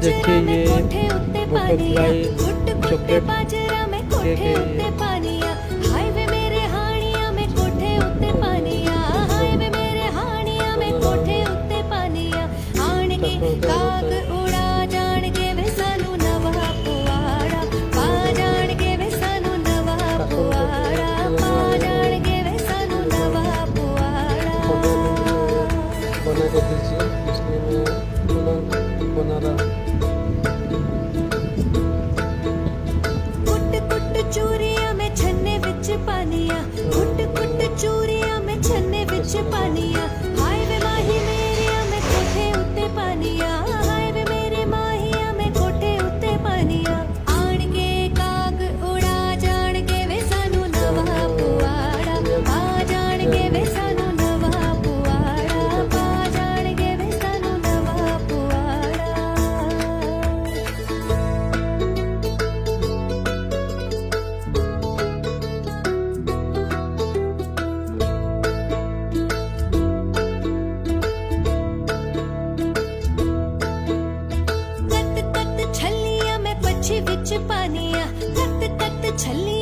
देखिए ये butterfly chocolate cake है ये। हाईवे मेरे हानिया में कोठे उत्ते पानिया, हाईवे मेरे हानिया में कोठे उत्ते पानिया। आण के काग उड़ा जान के वे सानू नवा पुआड़ा, पा जान के वे सानू नवा पुआड़ा, पा जान के वे सानू नवा पुआड़ा। बना के दीजिए, इसलिए मैं बना रहा। कुट कुट चूरिया में छन्ने विच पानिया, कुट कुट चूरिया में छन्ने विच पानिया। हाईवे माही मेरिया में कोठे उत्ते पानिया, हाईवे मेरे माहिया में कोठे उत्ते पानिया। आण के काग उड़ा जान के वे सानू नवा पुआड़ा, पा जान के वे सानू नवा पुआड़ा, पा जान के वे सानू नवा पुआड़ा। कत कत छलिया में पछी विच पानिया, कत कत छलिया